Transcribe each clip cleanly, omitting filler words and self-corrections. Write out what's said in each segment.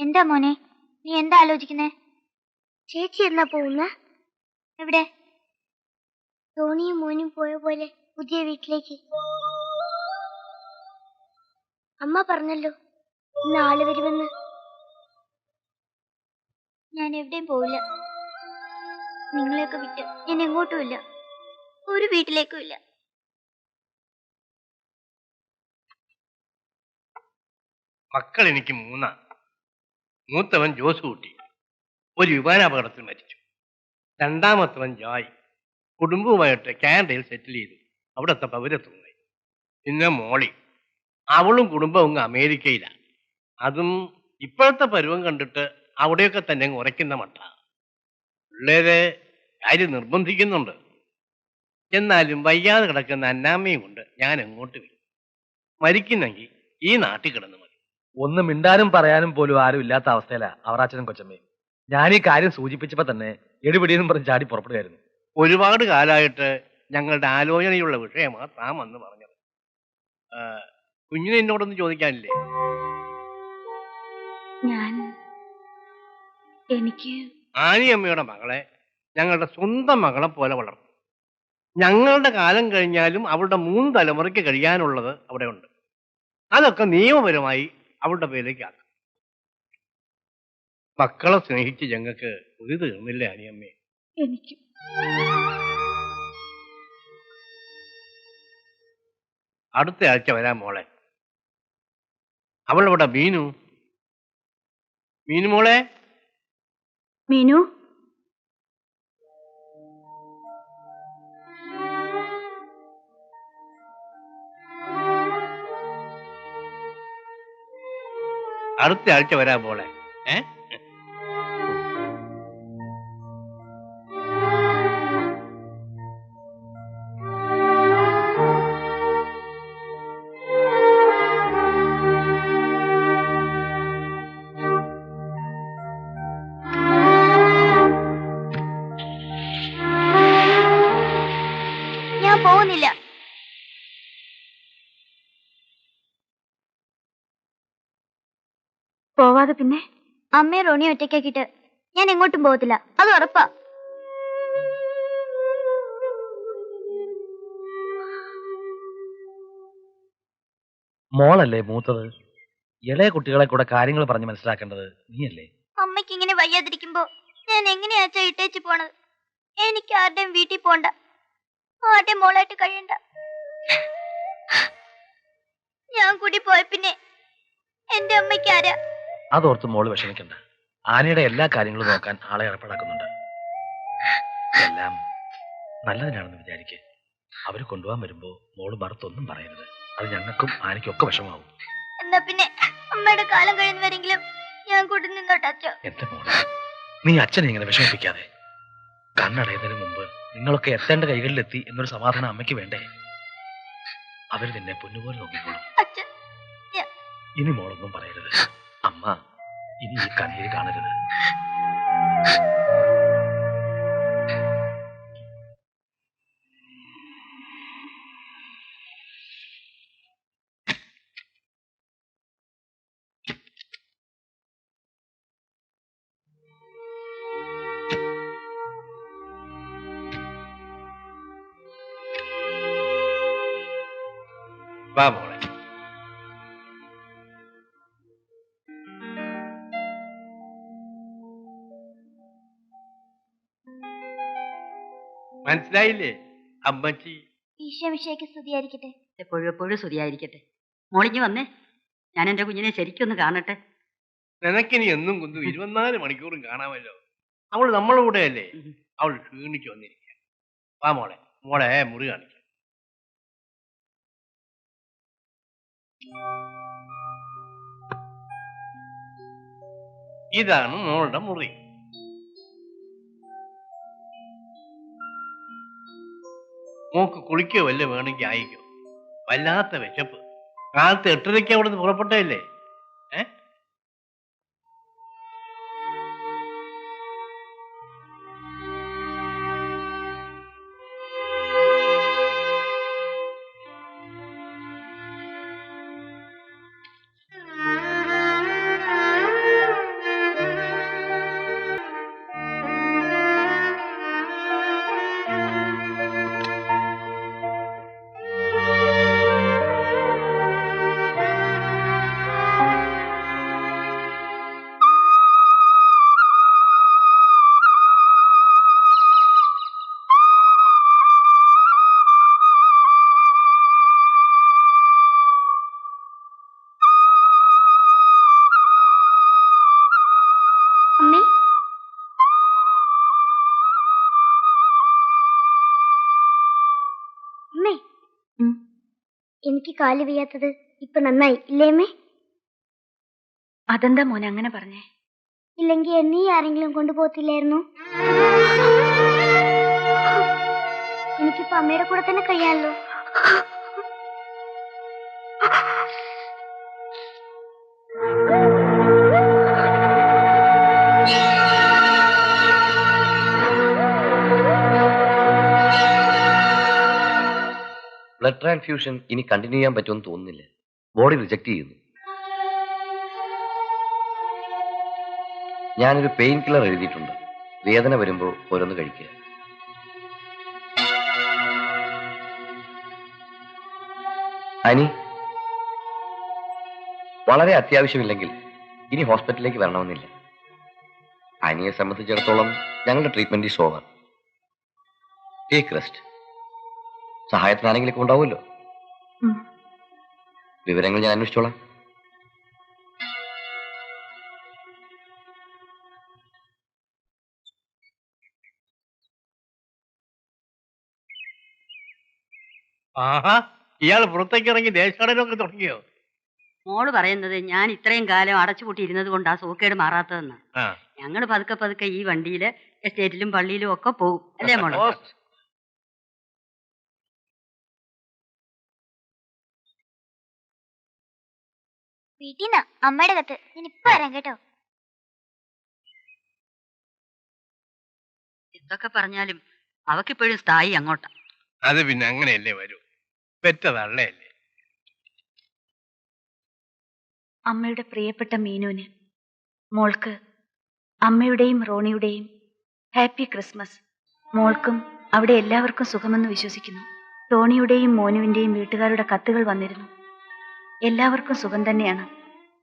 എന്താ മോനെ, നീ എന്താ ആലോചിക്കുന്നേ? ചേച്ചി എന്നാ പോകുന്ന? എവിടെ? ധോണിയും മോനും പോയ പോലെ പുതിയ വീട്ടിലേക്ക്. അമ്മ പറഞ്ഞല്ലോ ഇന്ന് ആള് വരുമെന്ന്. ഞാൻ എവിടെയും പോവില്ല. നിങ്ങളെയൊക്കെ വിട്ട് ഞാൻ എങ്ങോട്ടും ഇല്ല, ഒരു വീട്ടിലേക്കും ഇല്ല. മക്കൾ എനിക്ക് മൂന്നാ. മൂത്തവൻ ജോസ് കുട്ടി ഒരു വിമാനാപകടത്തിൽ മരിച്ചു. രണ്ടാമത്തവൻ ജോയ് കുടുംബവുമായിട്ട് കാനഡയിൽ സെറ്റിൽ ചെയ്തു, അവിടുത്തെ പൗരത്വമായി. പിന്നെ മോളി, അവളും കുടുംബവും അമേരിക്കയിലാണ്. അതും ഇപ്പോഴത്തെ പരുവം കണ്ടിട്ട് അവിടെയൊക്കെ തന്നെ ഉറയ്ക്കുന്ന മട്ട. പിള്ളേരെ കാര്യം നിർബന്ധിക്കുന്നുണ്ട്. എന്നാലും വയ്യാതെ കിടക്കുന്ന അന്നാമ്മയും കൊണ്ട് ഞാൻ എങ്ങോട്ട് വരും? മരിക്കുന്നെങ്കിൽ ഈ നാട്ടിൽ കിടന്നു മതി. ഒന്നും മിണ്ടാനും പറയാനും പോലും ആരും ഇല്ലാത്ത അവസ്ഥയിലാ അവറാച്ചനും കൊച്ചമ്മയും. ഞാൻ ഈ കാര്യം സൂചിപ്പിച്ചപ്പോ തന്നെ എടുപിടിയെന്നും പറഞ്ഞ് ചാടി പുറപ്പെടുകയായിരുന്നു. ഒരുപാട് കാലമായിട്ട് ഞങ്ങളുടെ ആലോചനയുള്ള വിഷയമാ താൻ വന്ന് പറഞ്ഞത്. കുഞ്ഞിനെ എന്നോടൊന്നും ചോദിക്കാനില്ലേ? എനിക്ക് ആനിയമ്മയുടെ മകളെ ഞങ്ങളുടെ സ്വന്തം മകളെ പോലെ വളർത്തും. ഞങ്ങളുടെ കാലം കഴിഞ്ഞാലും അവളുടെ 3 തലമുറയ്ക്ക് കഴിയാനുള്ളത് അവിടെ ഉണ്ട്. അതൊക്കെ നിയമപരമായി അവളുടെ പേരിലേക്ക് ആക്കും. മക്കളെ സ്നേഹിച്ച് ഞങ്ങൾക്ക് ഒരു തീർന്നില്ലേ ആനിയമ്മേ? എനിക്ക് അടുത്ത ആഴ്ച വരാൻ മോളെ. അവളവിടെ മീനു. മീനു മോളെ. മീനു, അടുത്ത ആഴ്ച വരാൻ മോളെ. ഞാൻ പോകുന്നില്ല. പോവാതെ പിന്നെ അമ്മയെ റോണി ഒറ്റയ്ക്കാക്കിട്ട് ഞാൻ എങ്ങോട്ടും പോകത്തില്ല, അത് ഉറപ്പാ. മോളല്ലേ മൂത്തത്? ഇളയ കുട്ടികളെ കൂടെ കാര്യങ്ങൾ പറഞ്ഞ് മനസ്സിലാക്കേണ്ടത് നീയല്ലേ? അമ്മയ്ക്ക് ഇങ്ങനെ വയ്യാതിരിക്കുമ്പോ ഞാൻ എങ്ങനെയാ ഇട്ടേച്ച് പോണത്? എനിക്ക് ആരുടെയും വീട്ടിൽ പോണ്ട, ആരുടെയും മോളായിട്ട് കഴിയണ്ട. ഞാൻ കൂടി പോയ പിന്നെ എന്റെ അമ്മയ്ക്ക് ആരാ? അതോർത്ത് മോള് വിഷമിക്കണ്ട. ആനയുടെ എല്ലാ കാര്യങ്ങളും നോക്കാൻ ആളെ ഏർപ്പാടാക്കുന്നുണ്ട്. എല്ലാം നല്ലതിനാണെന്ന് വിചാരിക്ക്. അവര് കൊണ്ടുപോകാൻ വരുമ്പോ മോള് മറുത്തൊന്നും പറയരുത്. അത് ഞങ്ങൾക്കും ആനയ്ക്കും ഒക്കെ വിഷമാവും. എന്നാ പിന്നെ അമ്മയുടെ കാലം കഴിയുന്നവരെങ്കിലും ഞാൻ കൂടി നിന്നോട്ടെ അച്ഛോ. എന്റെ മോളെ, നീ അച്ഛനെ ഇങ്ങനെ വിഷമിപ്പിക്കാതെ. കണ്ണടയുന്നതിന് മുമ്പ് നിങ്ങളൊക്കെ എത്തേണ്ട കൈകളിലെത്തി എന്നൊരു സമാധാനം അമ്മയ്ക്ക് വേണ്ടേ? അവര് നിന്നെ പൊന്നുപോലെ നോക്കിക്കോളും. ഇനി മോളൊന്നും പറയരുത്. അമ്മ ഇനി ഈ കണ്ണീര് കാണരുത്. വാ മോളെ. മനസ്സിലായില്ലേ അമ്മച്ചി? ഈശോമിശിഹായ്ക്ക് സ്തുതിയായിരിക്കട്ടെ. എപ്പോഴും സ്തുതിയായിരിക്കട്ടെ. മോളിഞ്ഞ് വന്നേ, ഞാൻ എന്റെ കുഞ്ഞിനെ ശരിക്കൊന്ന് കാണട്ടെ. നിനക്കിനി എന്നും കുന്തും 24 മണിക്കൂറും കാണാമല്ലോ. അവൾ നമ്മളെ കൂടെയല്ലേ? അവൾ ക്ഷീണിച്ചു വന്നിരിക്കുക. വാ മോളെ, മോളെ മുറി കാണിക്കാം. ഇതാണ് മോളുടെ മുറി. മോക്ക് കുളിക്കോ വല്ല വേണമെങ്കിൽ ആയിക്കോ. വല്ലാത്ത വിശപ്പ്. കാലത്ത് 8:30 അവിടെ നിന്ന് പുറപ്പെട്ടല്ലേ? കാല് വീയാത്തത് ഇപ്പൊ നന്നായി ഇല്ലേമ്മേ? അതെന്താ മോനെ അങ്ങനെ പറഞ്ഞേ? ഇല്ലെങ്കിൽ എന്നീ ആരെങ്കിലും കൊണ്ടുപോകത്തില്ലായിരുന്നു? എനിക്കിപ്പോ അമ്മയുടെ കൂടെ തന്നെ കഴിയാമല്ലോ. ബ്ലഡ് ട്രാൻസ്ഫ്യൂഷൻ ഇനി കണ്ടിന്യൂ ചെയ്യാൻ പറ്റുമെന്ന് തോന്നുന്നില്ല. ബോഡി റിജക്ട് ചെയ്യുന്നു. ഞാനൊരു പെയിൻ കില്ലർ എഴുതിയിട്ടുണ്ട്. വേദന വരുമ്പോൾ ഓരോന്ന് കഴിക്കുക. അനി, വളരെ അത്യാവശ്യമില്ലെങ്കിൽ ഇനി ഹോസ്പിറ്റലിലേക്ക് വരണമെന്നില്ല. അനിയെ സംബന്ധിച്ചിടത്തോളം ഞങ്ങളുടെ treatment is over. Take rest. സഹായത്തിന് ആരെങ്കിലൊക്കെ ഉണ്ടാവുമല്ലോ. വിവരങ്ങൾ ഞാൻ അന്വേഷിച്ചോളാം. ആഹാ, ഇയാൾ പുറത്തേക്ക് ഇറങ്ങി ദേശാടനമൊക്കെ തുടങ്ങിയോ? മോള് പറയുന്നത് ഞാൻ ഇത്രയും കാലം അടച്ചുപൂട്ടി ഇരുന്നത് കൊണ്ടാ സൂക്കേട് മാറാത്തതെന്ന്. ആ. ഞങ്ങൾ പതുക്കെ പതുക്കെ ഈ വണ്ടിയില് എസ്റ്റേറ്റിലും പള്ളിയിലും ഒക്കെ പോകും അല്ലേ മോള്? വീട്ടിൽ നിന്ന് അമ്മയുടെ കത്ത്. ഞാൻ ഇപ്പൊ വരാം കേട്ടോ. എന്തൊക്കെ പറഞ്ഞാലും അവക്കിപ്പോഴും സ്ഥായി അങ്ങോട്ടാ. അത് പിന്നെ അങ്ങനെയല്ലേ വരൂ. പെറ്റതള്ളയല്ലേ. അമ്മയുടെ പ്രിയപ്പെട്ട മീനുവിന്, മോൾക്ക് അമ്മയുടെയും റോണിയുടെയും ഹാപ്പി ക്രിസ്മസ്. മോൾക്കും അവിടെ എല്ലാവർക്കും സുഖമെന്ന് വിശ്വസിക്കുന്നു. റോണിയുടെയും മോനുവിന്റെയും വീട്ടുകാരുടെ കത്തുകൾ വന്നിരുന്നു. എല്ലാവർക്കും സുഖം തന്നെയാണ്.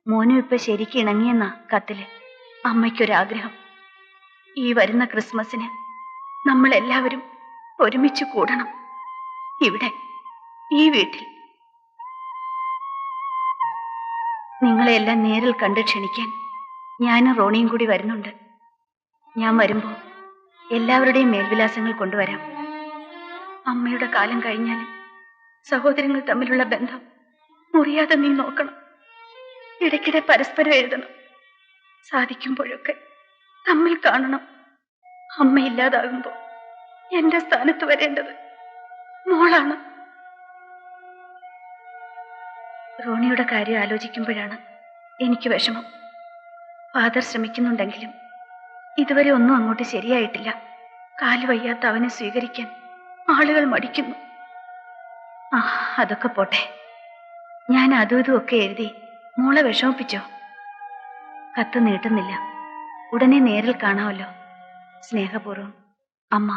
മോനു ഇപ്പൊ ശരിക്കും ഇണങ്ങിയെന്ന കത്തില്. അമ്മയ്ക്കൊരാഗ്രഹം, ഈ വരുന്ന ക്രിസ്മസിന് നമ്മൾ എല്ലാവരും ഒരുമിച്ച് കൂടണം ഇവിടെ, ഈ വീട്ടിൽ. നിങ്ങളെല്ലാം നേരിൽ കണ്ട് ക്ഷണിക്കാൻ ഞാനും റോണിയും കൂടി വരുന്നുണ്ട്. ഞാൻ വരുമ്പോ എല്ലാവരുടെയും മേൽവിലാസങ്ങൾ കൊണ്ടുവരാം. അമ്മയുടെ കാലം കഴിഞ്ഞാലും സഹോദരങ്ങൾ തമ്മിലുള്ള ബന്ധം മുറിയാതെ നീ നോക്കണം. ഇടയ്ക്കിടെ പരസ്പരം എഴുതണം. സാധിക്കുമ്പോഴൊക്കെ തമ്മിൽ കാണണം. അമ്മയില്ലാതാകുമ്പോ എന്റെ സ്ഥാനത്ത് വരേണ്ടത് മോളാണ്. റോണിയുടെ കാര്യം ആലോചിക്കുമ്പോഴാണ് എനിക്ക് വിഷമം. ഫാദർ ശ്രമിക്കുന്നുണ്ടെങ്കിലും ഇതുവരെ ഒന്നും അങ്ങോട്ട് ശരിയായിട്ടില്ല. കാല് വയ്യാത്ത അവനെ സ്വീകരിക്കാൻ ആളുകൾ മടിക്കുന്നു. അതൊക്കെ പോട്ടെ. ഞാൻ അതും ഇതും ഒക്കെ എഴുതി മോളെ വിഷമിപ്പിച്ചോ? കത്ത് നീട്ടുന്നില്ല. ഉടനെ നേരിൽ കാണാമല്ലോ. സ്നേഹപൂർവ്വം, അമ്മ.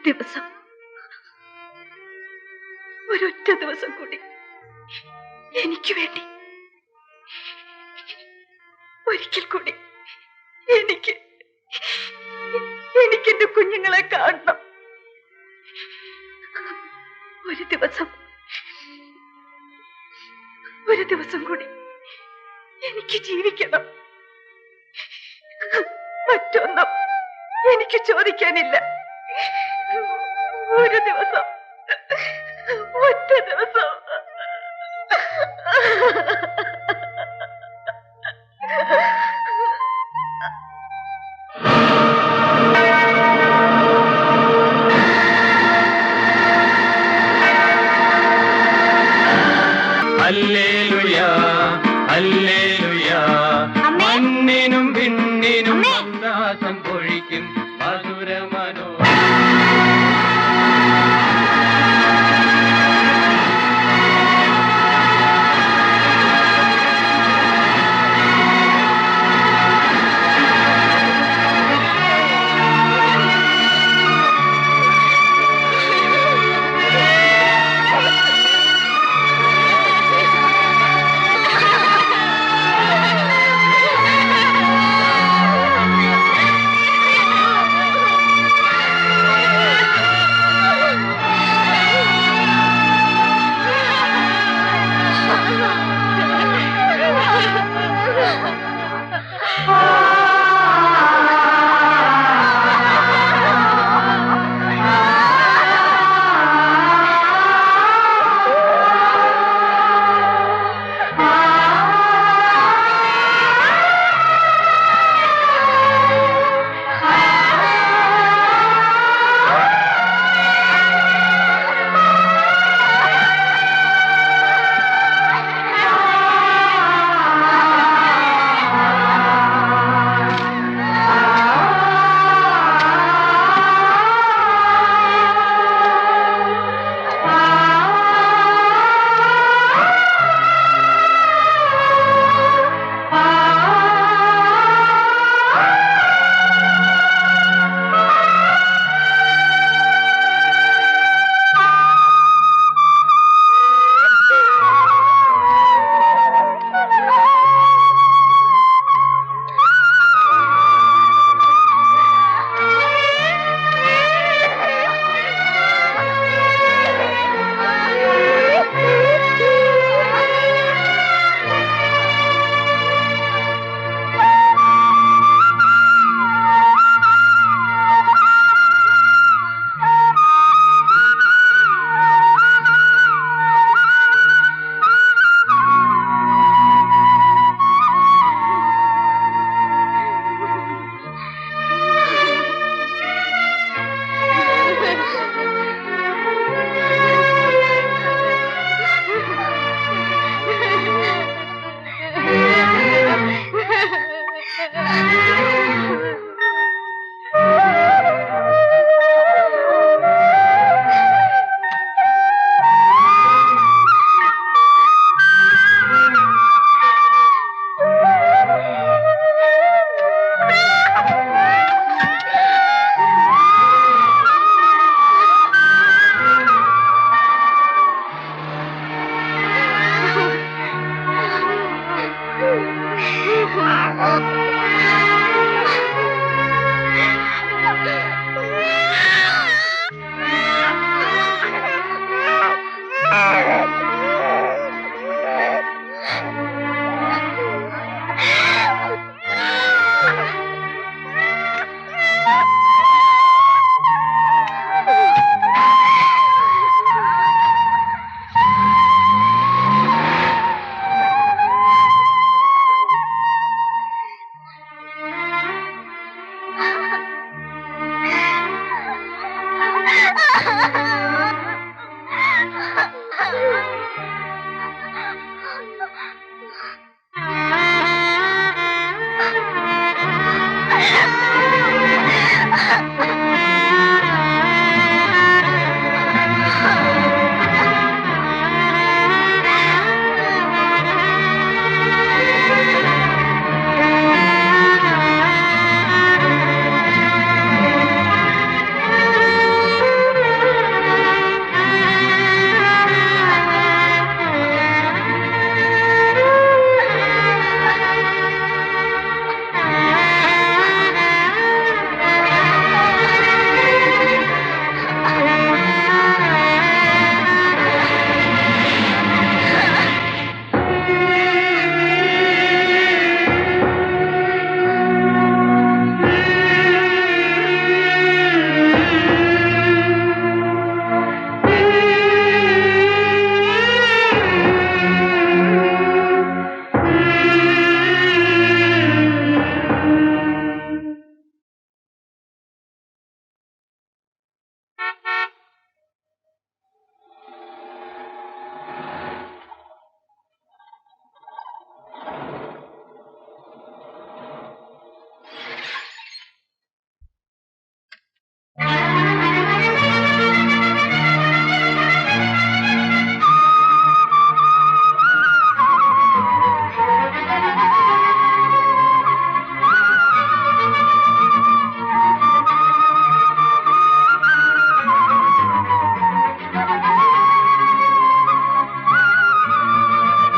ദിവസം, ഒരൊറ്റ ദിവസം കൂടി എനിക്ക് വേണ്ടി, ഒരിക്കൽ കൂടി എനിക്കെന്റെ കുഞ്ഞുങ്ങളെ കാണണം. ഒരു ദിവസം കൂടി എനിക്ക് ജീവിക്കണം. മറ്റൊന്നും എനിക്ക് ചോദിക്കാനില്ല. ഒരു ദിവസം, ഒറ്റ ദിവസം. Hallelujah hallelujah